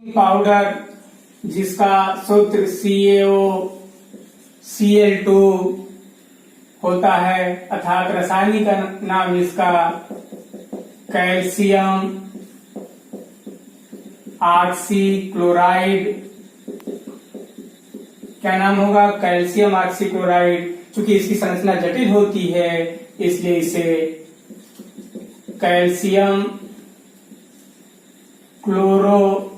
Powder जिसका सूत्र CaOCl2 होता है अर्थात रासायनिक नाम इसका कैल्शियम ऑक्सीक्लोराइड। क्या नाम होगा? Calcium oxychloride. चूंकि इसकी संरचना जटिल होती है इसलिए इसे कैल्शियम क्लोरो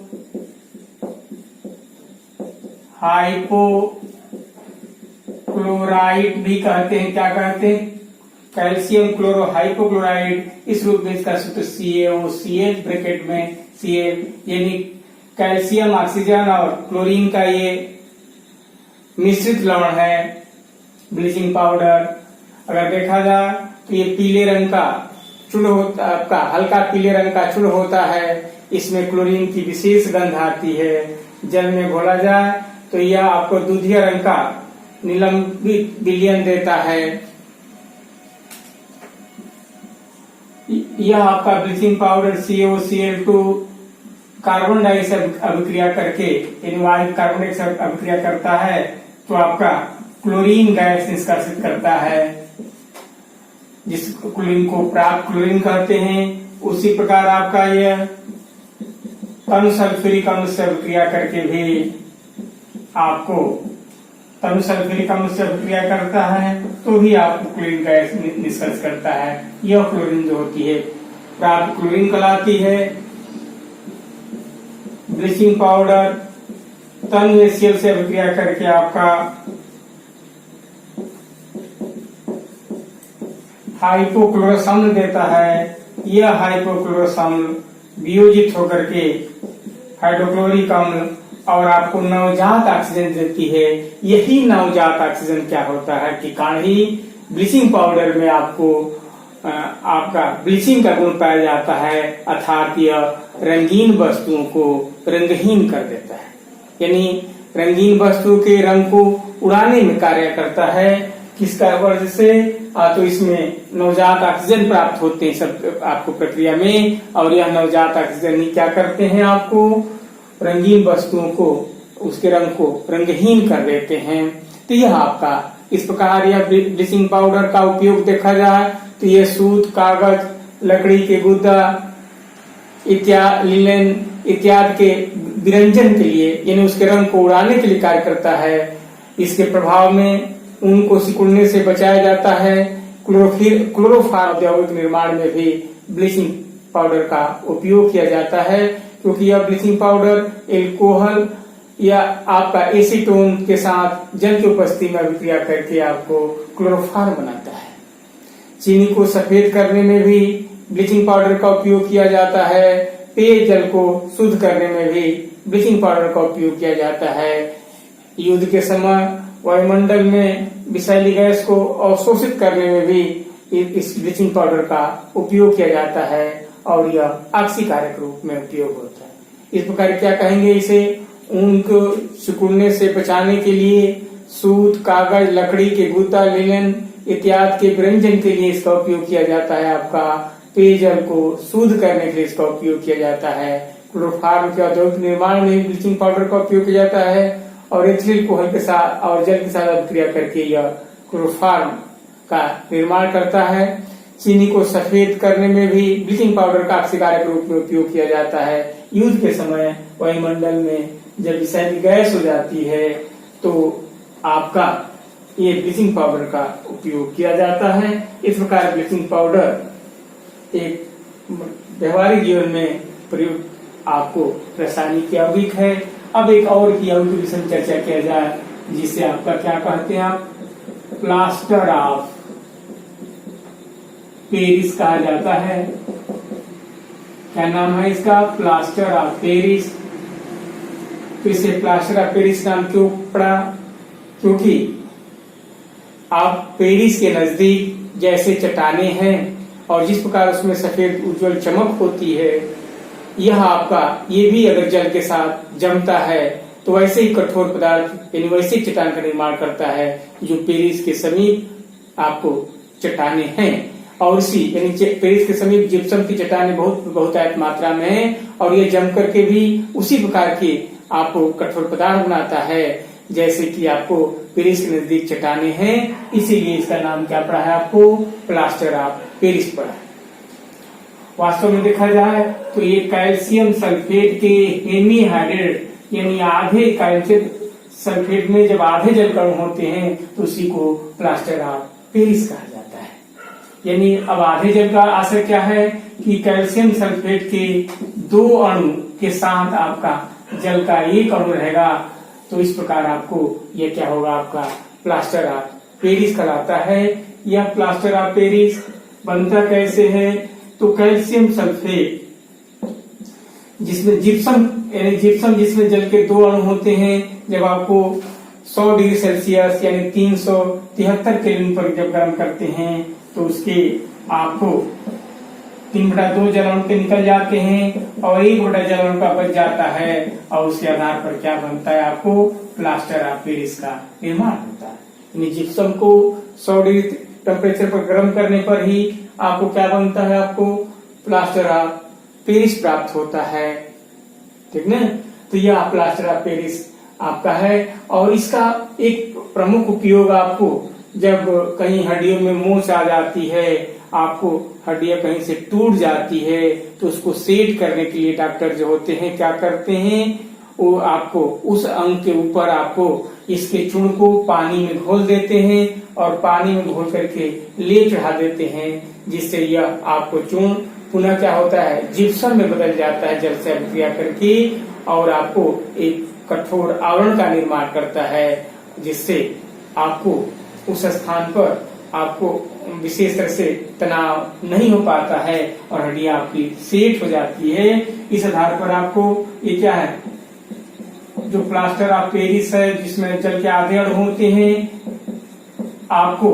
हाइपोक्लोराइड भी कहते हैं। क्या कहते हैं? Calcium chloro hypochloride. इस रूप में इसका सूत्र CaOCl ब्रैकेट में Cl यानी कैल्शियम ऑक्सीजन और क्लोरीन का ये मिश्रित लवण है ब्लीचिंग पाउडर। अगर देखा जाए तो ये पीले रंग का चूर्ण होता, आपका हल्का पीले रंग का चूर्ण होता है। इसमें क्लोरीन की विशेष गंध आती है। जल में घोला जाए तो यह आपको दूधिया रंग का निलंबित विलयन देता है। यह आपका bleaching powder CaOCl2 carbon dioxide अभिक्रिया करके यानी वायु कार्बन डाइऑक्साइड अभिक्रिया करता है तो आपका क्लोरीन गैस निष्कासित करता है, जिस क्लोरीन को प्राप्त क्लोरीन कहते हैं। उसी प्रकार आपका यह तनु सल्फ्यूरिक अम्ल से अभिक्रिया करके भी आपको तनु सल्फ्यूरिक अम्ल से अभिक्रिया करता है तो भी आपको क्लोरीन गैस निष्कर्ष करता है। यह क्लोरीन जो होती है प्राप्त क्लोरीन कहलाती है। ब्लीचिंग पाउडर तनु HCl से अभिक्रिया करके आपका हाइपोक्लोरस अम्ल देता है। यह हाइपोक्लोरस अम्ल वियोजित होकर के हाइड्रोक्लोरिक अम्ल और आपको नवजात ऑक्सीजन देती है। यही नवजात ऑक्सीजन क्या होता है कि कारण ही ब्लीचिंग पाउडर में आपको आपका ब्लीचिंग का गुण पाया जाता है अर्थात यह रंगीन वस्तुओं को रंगहीन कर देता है। यानी रंगीन वस्तु के रंग को उड़ाने में कार्य करता है। किसका वजह से? तो इसमें नवजात ऑक्सीजन प्राप्त होते हैं सब आपको प्रक्रिया में, और यह नवजात ऑक्सीजन ही क्या करते हैं? आपको रंगीन वस्तुओं को उसके रंग को रंगहीन कर देते हैं। तो यह आपका इस प्रकार यह ब्लीचिंग पाउडर का उपयोग देखा जाए तो यह सूत, कागज, लकड़ी के गुदा इत्यादि, लिनन इत्यादि के विरंजन के लिए यानी उसके रंग को उड़ाने के लिए कार्य करता है। इसके प्रभाव में ऊन को सिकुड़ने से बचाया जाता है। क्लोरोफॉर्म औद्योगिक निर्माण में भी ब्लीचिंग पाउडर का उपयोग किया जाता है, क्योंकि यह ब्लीचिंग पाउडर एल्कोहल या आपका एसीटोन के साथ जल की उपस्थिति में अभिक्रिया करके आपको क्लोरोफॉर्म बनाता है। चीनी को सफेद करने में भी ब्लीचिंग पाउडर का उपयोग किया जाता है। पेयजल को शुद्ध करने में भी ब्लीचिंग पाउडर का उपयोग किया जाता है। युद्ध के समय वायुमंडल में विषैली गैस को अवशोषित करने में भी इस ब्लीचिंग पाउडर का उपयोग किया जाता है और यह ऑक्सीकारक रूप में उपयोग होता है। इस प्रकार क्या कहेंगे इसे? ऊन को सिकुड़ने से बचाने के लिए सूत, कागज, लकड़ी के गुदा, लिनन इत्यादि के विरंजन के लिए इसका उपयोग किया जाता है। आपका पेयजल को शुद्ध करने के लिए इसका उपयोग किया जाता है। क्लोरोफॉर्म के औद्योगिक निर्माण में ब्लीचिंग पाउडर का उपयोग किया जाता है और एथिलीन कोहल के साथ और जल के साथ अभिक्रिया करके यह क्लोरोफॉर्म का निर्माण करता है। चीनी को सफेद करने में भी ब्लीचिंग पाउडर का ऑक्सीकारक रूप में उपयोग किया जाता है। युद्ध के समय वायुमंडल में जब विषैली गैस हो जाती है तो आपका ये ब्लीचिंग पाउडर का उपयोग किया जाता है। इस प्रकार ब्लीचिंग पाउडर एक व्यवहारिक जीवन में प्रयुक्त आपको रासायनिक यौगिक है। अब एक और यौगिक विषय में चर्चा किया जाए जिसे आपका क्या कहते हैं? आप प्लास्टर ऑफ पेरिस कहा जाता है। क्या नाम है इसका? Plaster of Paris. तो इसे प्लास्टर ऑफ पेरिस नाम क्यों पड़ा? क्योंकि आप पेरिस के नजदीक जैसे चट्टाने हैं और जिस प्रकार उसमें सफेद उज्जवल चमक होती है, यह आपका ये भी अगर जल के साथ जमता है तो वैसे ही कठोर पदार्थ यानी वैसे चट्टान का निर्माण करता है जो पेरिस के समीप आपको चट्टाने हैं। और इसी यानी पेरिस के समीप जिप्सम की चट्टानें बहुतायत मात्रा में है और ये जम करके भी उसी प्रकार के आपको कठोर पदार्थ बनाता है जैसे कि आपको पेरिस के नजदीक चट्टानें हैं, इसीलिए इसका नाम क्या पड़ा है आपको, प्लास्टर ऑफ पेरिस पड़ा है। वास्तव में देखा जाए तो ये कैल्शियम सल्फेट के हेमीहाइड्रेट यानी आधे कैल्शियम सल्फेट में जब आधे जल कण होते हैं तो उसी को प्लास्टर ऑफ पेरिस कहा जाता है। यानी अब आधे जल का आशय क्या है कि कैल्शियम सल्फेट के 2 अणु के साथ आपका जल का एक अणु रहेगा, तो इस प्रकार आपको यह क्या होगा, आपका प्लास्टर ऑफ पेरिस कहलाता है। यह प्लास्टर ऑफ पेरिस बनता कैसे है, तो कैल्शियम सल्फेट जिसमें जिप्सम यानी जिप्सम जिसमें जल के 2 अणु होते हैं, जब आपको 100 डिग्री सेल्सियस यानी 373 केल्विन पर जब गर्म करते हैं तो उसके आपको 3/2 जल अणु के निकल जाते हैं और 1/2 जल अणु का बच जाता है और उसके आधार पर क्या बनता है, आपको प्लास्टर ऑफ पेरिस का निर्माण होता है। यानी जिप्सम को 100 डिग्री टेम्परेचर पर गर्म करने पर ही आपको क्या बनता है, आपको प्लास्टर ऑफ पेरिस प्राप्त होता है, ठीक ना। तो यह प्लास्टर ऑफ पेरिस आपका है और इसका एक प्रमुख उपयोग आपको जब कहीं हड्डियों में मोच आ जाती है, आपको हड्डियां कहीं से टूट जाती है, तो उसको सेट करने के लिए डॉक्टर जो होते हैं क्या करते हैं, वो आपको उस अंग के ऊपर आपको इसके चूर्ण को पानी में घोल देते हैं और पानी में घोल करके ले चढ़ा देते हैं, जिससे यह आपको चूर्ण पुनः क्या होता है, जिप्सम में बदल जाता है जल से अभिक्रिया करके और आपको एक कठोर आवरण का निर्माण करता है, जिससे आपको उस स्थान पर आपको विशेष तरह से तनाव नहीं हो पाता है और हड्डियां आपकी सेट हो जाती है। इस आधार पर आपको ये क्या है, जो प्लास्टर ऑफ पेरिस है जिसमें जल के आधे अणु होते हैं, आपको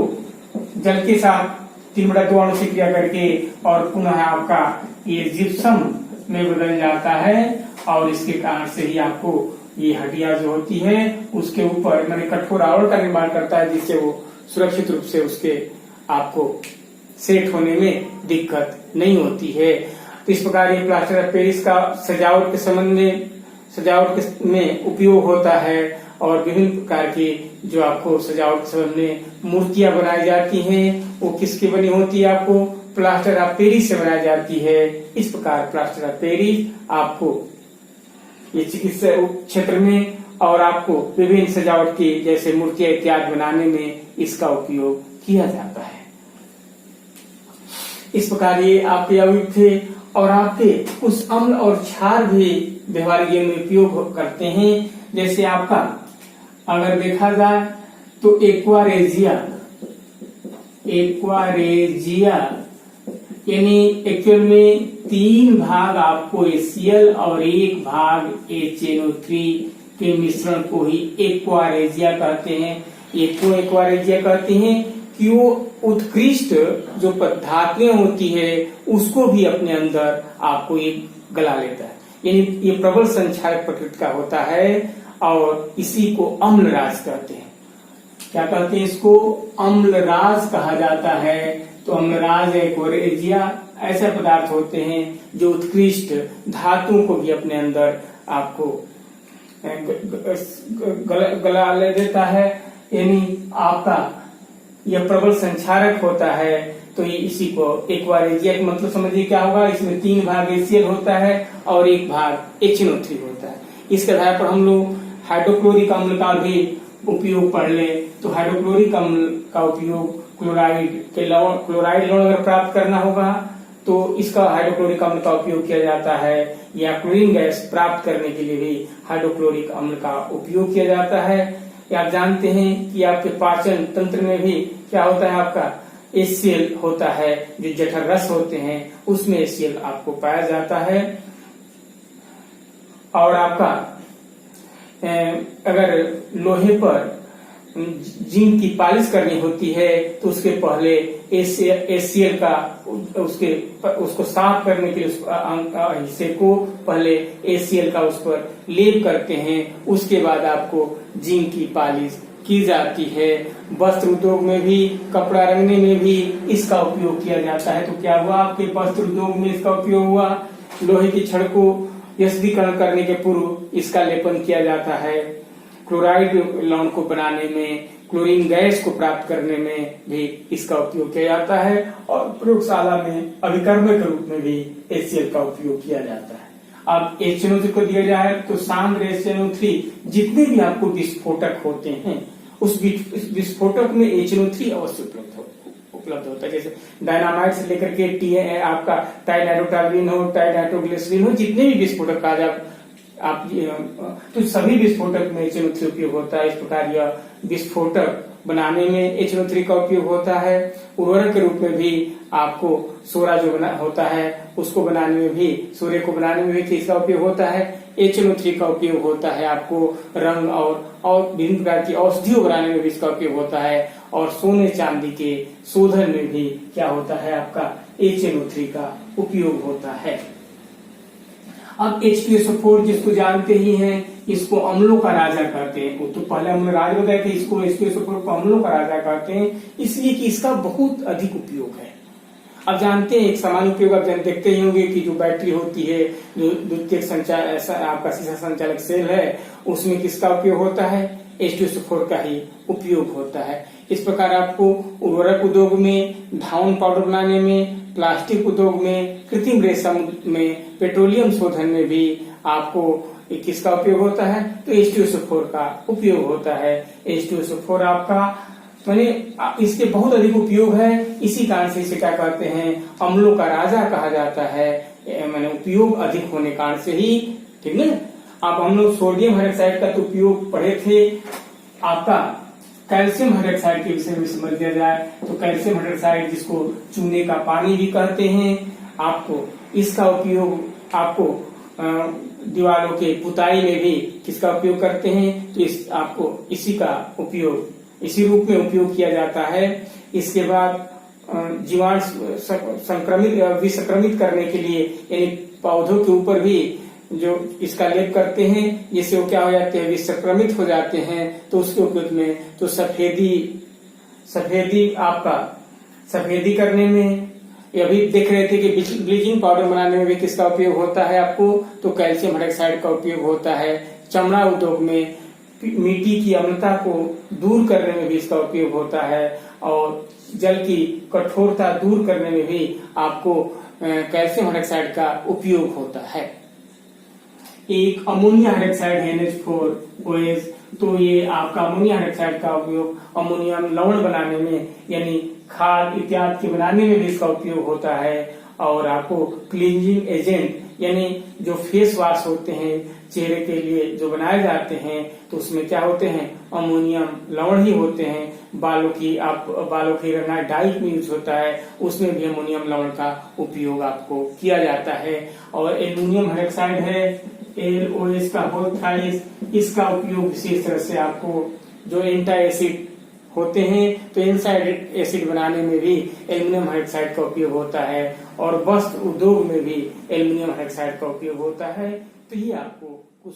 जल के साथ 3/2 अणु से क्रिया करके और पुनः आपका ये जिप्सम में बदल जाता है और इसके कारण से ही आपको ये हड्डियां जो होती है उसके ऊपर मैंने कठोर आवरण का निर्माण करता है, जिससे वो सुरक्षित रूप से उसके आपको सेट होने में दिक्कत नहीं होती है। तो इस प्रकार ये प्लास्टर ऑफ पेरिस का सजावट के संबंध में सजावट में उपयोग होता है और विभिन्न प्रकार की जो आपको सजावट के संबंध में मूर्तियां बनाई जाती हैं वो किसकी बनी होती है, आपको प्लास्टर ऑफ पेरिस से बनाई जाती है। इस प्रकार प्लास्टर ऑफ पेरिस आपको ये चिकित्सा क्षेत्र में और आपको विभिन्न सजावट की जैसे मूर्तियां इत्यादि बनाने में इसका उपयोग किया जाता है। इस प्रकार ये आपके अवयव थे और आपके कुछ अम्ल और क्षार भी व्यवहारिक जीवन में उपयोग करते हैं। जैसे आपका अगर देखा जाए तो एक्वारेजिया यानी एक्चुअल में 3 भाग आपको HCl और 1 भाग HNO3 के मिश्रण को ही एक्वारेजिया कहते हैं। ये क्यों एक्वारेजिया कहते हैं कि वो उत्कृष्ट जो धातुएं होती है उसको भी अपने अंदर आपको ये गला लेता है, यानी ये प्रबल संक्षारक प्रकृति का होता है और इसी को अम्लराज कहते हैं। क्या कहते हैं इसको, अम्लराज कहा जाता है। तो अम्लराज एक्वारेजिया ऐसे पदार्थ होते हैं जो उत्कृष्ट धातुओं को भी अपने अंदर आपको गला ले देता है, यानी आपका यह प्रबल संक्षारक होता है। तो ये इसी को एक्वारेजिया का मतलब समझिए क्या होगा, इसमें 3 भाग HCl होता है और 1 भाग HNO3 होता है। इसके आधार पर हम लोग हाइड्रोक्लोरिक अम्ल का भी उपयोग पढ़ ले। तो हाइड्रोक्लोरिक अम्ल का उपयोग क्लोराइड लवण अगर प्राप्त करना होगा तो इसका हाइड्रोक्लोरिक अम्ल का उपयोग किया जाता है, या क्लोरीन गैस प्राप्त करने के लिए भी हाइड्रोक्लोरिक अम्ल का उपयोग किया जाता है। आप जानते हैं कि आपके पाचन तंत्र में भी क्या होता है, आपका HCl होता है, जो जठर रस होते हैं उसमें HCl आपको पाया जाता है। और आपका अगर लोहे पर जिंक की पालिश करनी होती है तो उसके पहले HCl का उसको साफ करने के लिए हिस्से को पहले HCl का उस पर लेप करते हैं, उसके बाद आपको जिंक की पालिश की जाती है। वस्त्र उद्योग में भी, कपड़ा रंगने में भी इसका उपयोग किया जाता है। तो क्या हुआ, आपके वस्त्र उद्योग में इसका उपयोग हुआ। लोहे की छड़ को यस्त्रीकरण करने के पूर्व इसका लेपन किया जाता है। क्लोराइड लवण को बनाने में, क्लोरीन गैस को प्राप्त करने में भी इसका उपयोग किया जाता है। और प्रयोगशाला में अभिकर्मक के रूप में भी HCl का उपयोग किया जाता है। अब HNO3 को दिया जाए तो सांद्र HNO3 जितने भी आपको विस्फोटक होते हैं उस विस्फोटक में HNO3 अवश्य उपलब्ध होता है। जैसे डायनामाइट से लेकर के आपका टाइनाइट्रोटॉल्यूइन हो, टाइनाइट्रोग्लिसरीन हो, जितने भी विस्फोटक आज आप तो सभी विस्फोटक में HNO3 उपयोग होता है। इस प्रकार यह विस्फोटक बनाने में HNO3 का उपयोग होता है। उर्वरक के रूप में भी आपको सोरा जो होता है उसको बनाने में भी, सूर्य को बनाने में भी किसका उपयोग होता है, HNO3 का उपयोग होता है। आपको रंग और विभिन्न प्रकार की औषधियों बनाने में भी इसका उपयोग होता है। और सोने चांदी के शोधन में भी क्या होता है, आपका HNO3 का उपयोग होता है। अब H2SO4 जिसको जानते ही हैं, इसको अम्लों का राजा कहते हैं। वो तो पहले हमने राज बताया कि इसको H2SO4 को अम्लों का राजा कहते हैं, इसलिए कि इसका बहुत अधिक उपयोग है। अब जानते हैं एक सामान्य उपयोग आप देखते ही होंगे कि जो बैटरी होती है, जो द्वितीयक आपका सीसा संचालक सेल है, उसमें किसका उपयोग होता है, H2SO4 का ही उपयोग होता है। इस प्रकार आपको उर्वरक उद्योग में, धावन पाउडर बनाने में, प्लास्टिक उद्योग में, कृत्रिम रेशम में, पेट्रोलियम शोधन में भी आपको किसका उपयोग होता है, तो H2SO4 का उपयोग होता है। H2SO4 आपका माने इसके बहुत अधिक उपयोग है, इसी कारण से इसे क्या कहते हैं, अम्लों का राजा कहा जाता है। माने उपयोग अधिक होने कारण से ही, ठीक है। अब हम लोग सोडियम हाइड्रोक्साइड का तो उपयोग पढ़े थे। आपका कैल्शियम हाइड्रोक्साइड के विषय में समझ लिया जाए तो कैल्शियम हाइड्रोक्साइड जिसको चूने का पानी भी कहते हैं, आपको इसका उपयोग आपको दीवारों के पुताई में भी किसका उपयोग करते हैं, तो आपको इसी का उपयोग इसी रूप में उपयोग किया जाता है। इसके बाद जीवाणु विसंक्रमित करने के लिए यानी पौधों के ऊपर भी जो इसका लेप करते हैं, जिससे वो क्या हो जाते हैं, विसंक्रमित हो जाते हैं। तो उसके उपयोग में तो सफेदी करने में, अभी देख रहे थे कि ब्लीचिंग पाउडर बनाने में भी किसका उपयोग होता है आपको, तो कैल्शियम हाइड्रोक्साइड का उपयोग होता है। चमड़ा उद्योग में मिट्टी की अम्लता को दूर करने में भी इसका उपयोग होता है। और जल की कठोरता दूर करने में भी आपको कैल्शियम हाइड्रोक्साइड का उपयोग होता है। एक अमोनिया हाइड्रोक्साइड है NH4OH, तो ये आपका अमोनिया हाइड्रोक्साइड का उपयोग अमोनियम लवण बनाने में यानी खाद इत्यादि के बनाने में भी इसका उपयोग होता है। और आपको क्लींजिंग एजेंट यानी जो फेस वॉश होते हैं चेहरे के लिए जो बनाए जाते हैं, तो उसमें क्या होते हैं, अमोनियम लवण ही होते हैं। बालों की रंगाई डाई में यूज होता है, उसमें भी अमोनियम लवण का उपयोग आपको किया जाता है। और एल्युमिनियम हाइड्रोक्साइड है LOH का होल थाइस, इसका उपयोग विशेष तरह से आपको जो एंटी एसिड होते हैं, तो एंटी एसिड बनाने में भी एल्युमिनियम हाइड्रोक्साइड का उपयोग होता है। और वस्त्र उद्योग में भी एल्युमिनियम हाइड्रोक्साइड का उपयोग होता है। तो ये आपको कुछ